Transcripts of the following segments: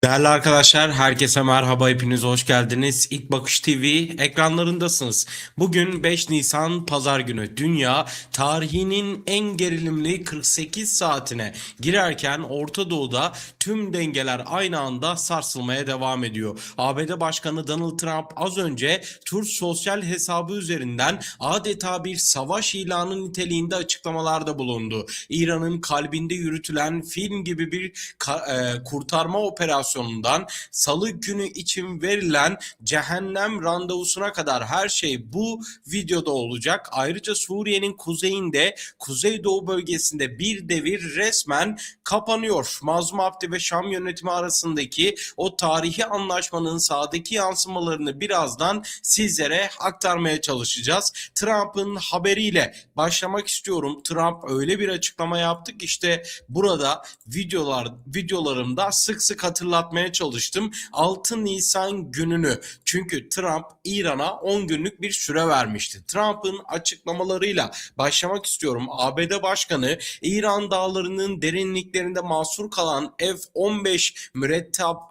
Değerli arkadaşlar, herkese merhaba, hepiniz hoş geldiniz. İlk Bakış TV ekranlarındasınız. Bugün 5 Nisan Pazar günü. Dünya tarihinin en gerilimli 48 saatine girerken Orta Doğu'da tüm dengeler aynı anda sarsılmaya devam ediyor. ABD Başkanı Donald Trump az önce Truth sosyal hesabı üzerinden adeta bir savaş ilanı niteliğinde açıklamalarda bulundu. İran'ın kalbinde yürütülen film gibi bir kurtarma operasyonundan Salı günü için verilen cehennem randevusuna kadar her şey bu videoda olacak. Ayrıca Suriye'nin kuzeyinde, Kuzeydoğu bölgesinde bir devir resmen kapanıyor. Mazlum Abdi ve Şam yönetimi arasındaki o tarihi anlaşmanın sahadaki yansımalarını birazdan sizlere aktarmaya çalışacağız. Trump'ın haberiyle başlamak istiyorum. Trump öyle bir açıklama yaptı ki işte burada videolarımda sık sık hatırlatmaya çalıştım. 6 Nisan gününü. Çünkü Trump İran'a 10 günlük bir süre vermişti. Trump'ın açıklamalarıyla başlamak istiyorum. ABD Başkanı İran dağlarının derinliklerinde mahsur kalan F-15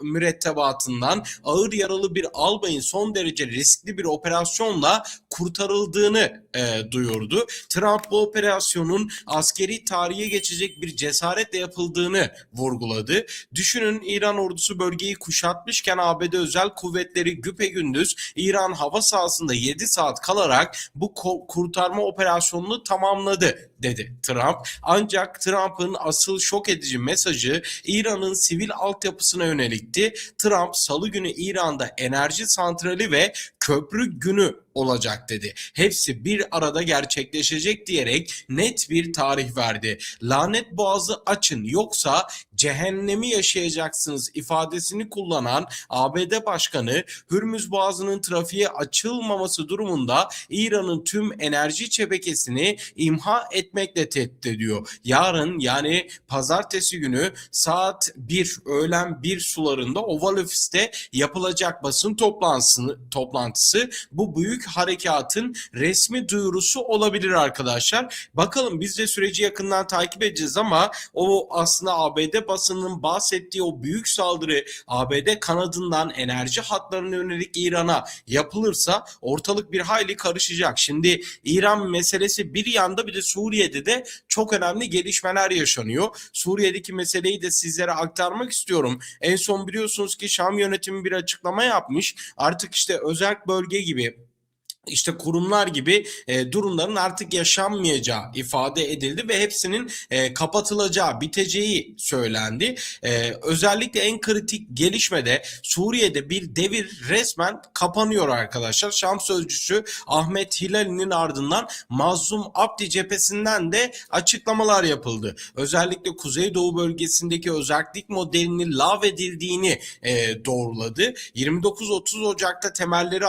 mürettebatından ağır yaralı bir albayın son derece riskli bir operasyonla kurtarıldığını duyurdu. Trump bu operasyonun askeri tarihe geçecek bir cesaretle yapıldığını vurguladı. Düşünün, İran ordusu bölgeyi kuşatmışken ABD özel kuvvetleri güpegündüz İran hava sahasında 7 saat kalarak bu kurtarma operasyonunu tamamladı dedi Trump. Ancak Trump'ın asıl şok edici mesajı İran'ın sivil altyapısına yönelikti. Trump Salı günü İran'da enerji santrali ve köprü günü olacak dedi. Hepsi bir arada gerçekleşecek diyerek net bir tarih verdi. Lanet boğazı açın yoksa cehennemi yaşayacaksınız ifadesini kullanan ABD Başkanı Hürmüz Boğazı'nın trafiğe açılmaması durumunda İran'ın tüm enerji şebekesini imha etmekle tehdit ediyor. Yarın, yani pazartesi günü saat 1 öğlen 1 sularında Oval Ofis'te yapılacak basın toplantısı bu büyük harekatın resmi duyurusu olabilir arkadaşlar. Bakalım, biz de süreci yakından takip edeceğiz ama o aslında ABD basının bahsettiği o büyük saldırı ABD kanadından enerji hatlarına yönelik İran'a yapılırsa ortalık bir hayli karışacak. Şimdi İran meselesi bir yanda, bir de Suriye'de de çok önemli gelişmeler yaşanıyor. Suriye'deki meseleyi de sizlere aktarmak istiyorum. En son biliyorsunuz ki Şam yönetimi bir açıklama yapmış. Artık işte özel bölge gibi, işte kurumlar gibi durumların artık yaşanmayacağı ifade edildi ve hepsinin kapatılacağı, biteceği söylendi. Özellikle en kritik gelişmede Suriye'de bir devir resmen kapanıyor arkadaşlar. Şam sözcüsü Ahmet Hilali'nin ardından Mazlum Abdi cephesinden de açıklamalar yapıldı. Özellikle Kuzeydoğu bölgesindeki özellik modelinin lağvedildiğini doğruladı. 29-30 Ocak'ta temelleri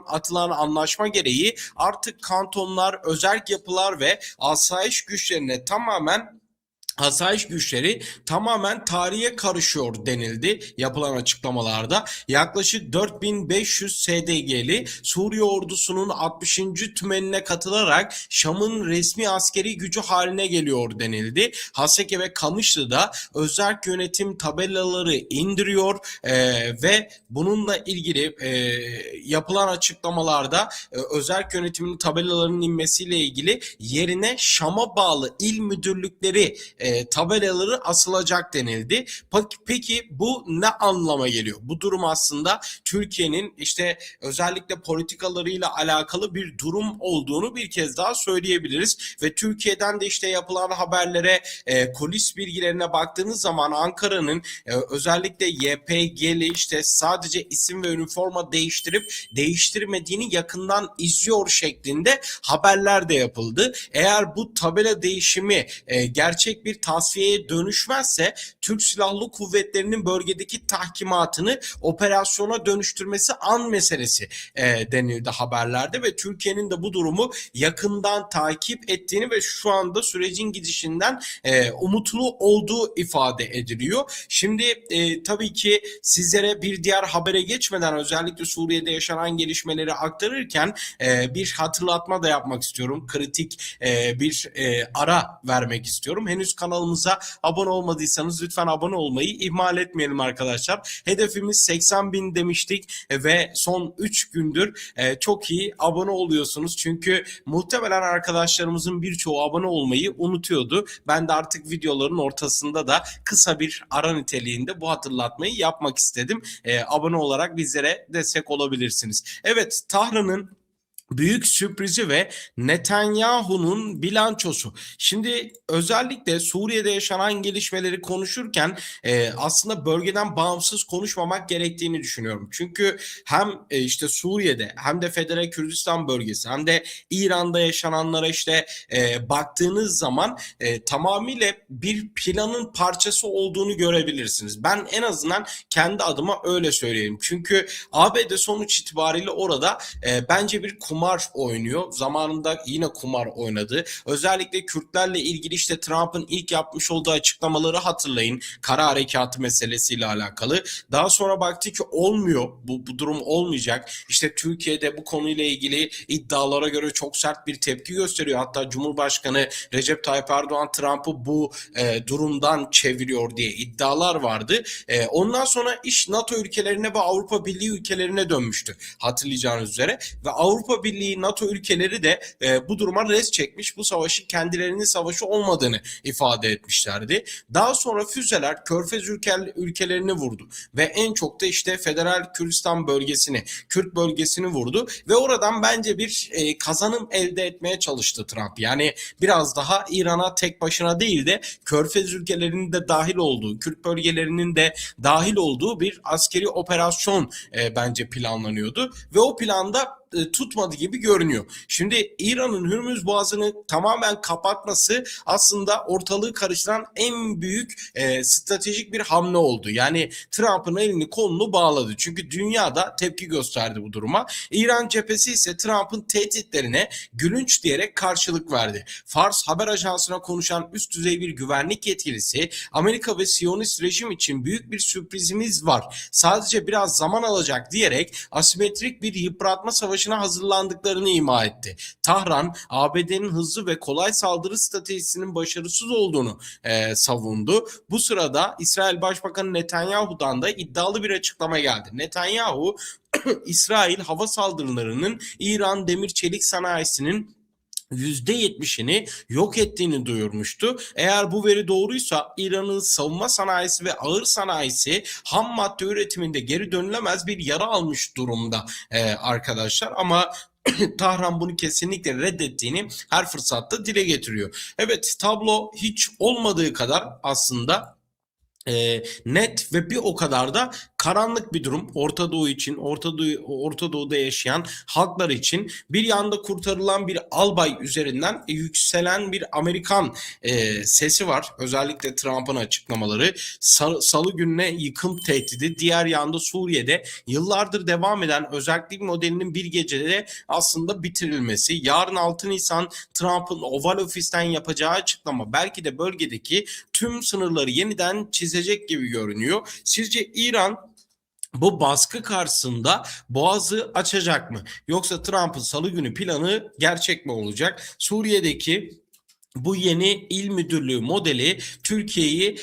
atılan anlaşma gereği artık kantonlar, özerk yapılar ve asayiş güçleri tamamen tarihe karışıyor denildi yapılan açıklamalarda. Yaklaşık 4500 SDG'li Suriye ordusunun 60. tümenine katılarak Şam'ın resmi askeri gücü haline geliyor denildi. Haseke ve Kamışlı'da özerk yönetim tabelaları indiriyor ve bununla ilgili yapılan açıklamalarda özerk yönetimin tabelalarının inmesiyle ilgili yerine Şam'a bağlı il müdürlükleri tabelaları asılacak denildi. Peki bu ne anlama geliyor? Bu durum aslında Türkiye'nin işte özellikle politikalarıyla alakalı bir durum olduğunu bir kez daha söyleyebiliriz ve Türkiye'den de işte yapılan haberlere, kulis bilgilerine baktığınız zaman Ankara'nın özellikle YPG'li işte sadece isim ve üniforma değiştirip değiştirmediğini yakından izliyor şeklinde haberler de yapıldı. Eğer bu tabela değişimi gerçek bir tasfiyeye dönüşmezse Türk Silahlı Kuvvetleri'nin bölgedeki tahkimatını operasyona dönüştürmesi an meselesi denildi haberlerde ve Türkiye'nin de bu durumu yakından takip ettiğini ve şu anda sürecin gidişinden umutlu olduğu ifade ediliyor. Şimdi tabii ki sizlere bir diğer habere geçmeden özellikle Suriye'de yaşanan gelişmeleri aktarırken bir hatırlatma da yapmak istiyorum. Kritik bir ara vermek istiyorum. Henüz kanalımıza abone olmadıysanız lütfen abone olmayı ihmal etmeyelim arkadaşlar. Hedefimiz 80.000 demiştik ve son 3 gündür çok iyi abone oluyorsunuz. Çünkü muhtemelen arkadaşlarımızın birçoğu abone olmayı unutuyordu. Ben de artık videoların ortasında da kısa bir ara niteliğinde bu hatırlatmayı yapmak istedim. Abone olarak bizlere destek olabilirsiniz. Evet, Tahran'ın büyük sürprizi ve Netanyahu'nun bilançosu. Şimdi özellikle Suriye'de yaşanan gelişmeleri konuşurken aslında bölgeden bağımsız konuşmamak gerektiğini düşünüyorum. Çünkü hem işte Suriye'de hem de Federal Kürdistan bölgesi hem de İran'da yaşananlara işte baktığınız zaman tamamıyla bir planın parçası olduğunu görebilirsiniz. Ben en azından kendi adıma öyle söyleyeyim. Çünkü ABD sonuç itibariyle orada bence bir kumar oynuyor. Zamanında yine kumar oynadı. Özellikle Kürtlerle ilgili işte Trump'ın ilk yapmış olduğu açıklamaları hatırlayın. Kara harekatı meselesiyle alakalı. Daha sonra baktı ki olmuyor. Bu durum olmayacak. İşte Türkiye'de bu konuyla ilgili iddialara göre çok sert bir tepki gösteriyor. Hatta Cumhurbaşkanı Recep Tayyip Erdoğan Trump'ı bu durumdan çeviriyor diye iddialar vardı. Ondan sonra iş NATO ülkelerine ve Avrupa Birliği ülkelerine dönmüştü. Hatırlayacağınız üzere. Ve Avrupa Birliği, NATO ülkeleri de bu duruma res çekmiş. Bu savaşın kendilerinin savaşı olmadığını ifade etmişlerdi. Daha sonra füzeler Körfez ülkelerini vurdu. Ve en çok da işte Federal Kürdistan bölgesini, Kürt bölgesini vurdu. Ve oradan bence bir kazanım elde etmeye çalıştı Trump. Yani biraz daha İran'a tek başına değil de Körfez ülkelerinin de dahil olduğu, Kürt bölgelerinin de dahil olduğu bir askeri operasyon bence planlanıyordu. Ve o planda tutmadı gibi görünüyor. Şimdi İran'ın Hürmüz Boğazı'nı tamamen kapatması aslında ortalığı karıştıran en büyük stratejik bir hamle oldu. Yani Trump'ın elini kolunu bağladı. Çünkü dünyada tepki gösterdi bu duruma. İran cephesi ise Trump'ın tehditlerine gülünç diyerek karşılık verdi. Fars haber ajansına konuşan üst düzey bir güvenlik yetkilisi Amerika ve Siyonist rejim için büyük bir sürprizimiz var. Sadece biraz zaman alacak diyerek asimetrik bir yıpratma savaşına hazırlandıklarını ima etti. Tahran, ABD'nin hızlı ve kolay saldırı stratejisinin başarısız olduğunu savundu. Bu sırada İsrail Başbakanı Netanyahu'dan da iddialı bir açıklama geldi. Netanyahu, İsrail hava saldırılarının İran demir çelik sanayisinin %70'ini yok ettiğini duyurmuştu. Eğer bu veri doğruysa İran'ın savunma sanayisi ve ağır sanayisi ham madde üretiminde geri dönülemez bir yara almış durumda arkadaşlar. Ama Tahran bunu kesinlikle reddettiğini her fırsatta dile getiriyor. Evet, tablo hiç olmadığı kadar aslında net ve bir o kadar da karanlık bir durum Orta Doğu için, Orta Doğu'da yaşayan halklar için. Bir yanda kurtarılan bir albay üzerinden yükselen bir Amerikan sesi var. Özellikle Trump'ın açıklamaları. Salı gününe yıkım tehdidi. Diğer yanda Suriye'de yıllardır devam eden özellik modelinin bir gecede aslında bitirilmesi. Yarın 6 Nisan Trump'ın Oval Ofis'ten yapacağı açıklama belki de bölgedeki tüm sınırları yeniden çizecek gibi görünüyor. Sizce İran bu baskı karşısında boğazı açacak mı? Yoksa Trump'ın salı günü planı gerçek mi olacak? Suriye'deki bu yeni il müdürlüğü modeli Türkiye'yi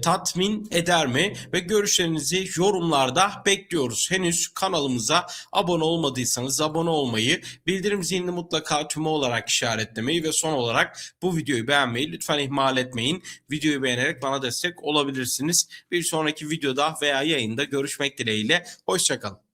tatmin eder mi? Ve görüşlerinizi yorumlarda bekliyoruz. Henüz kanalımıza abone olmadıysanız abone olmayı, bildirim zilini mutlaka tümü olarak işaretlemeyi ve son olarak bu videoyu beğenmeyi lütfen ihmal etmeyin. Videoyu beğenerek bana destek olabilirsiniz. Bir sonraki videoda veya yayında görüşmek dileğiyle. Hoşça kalın.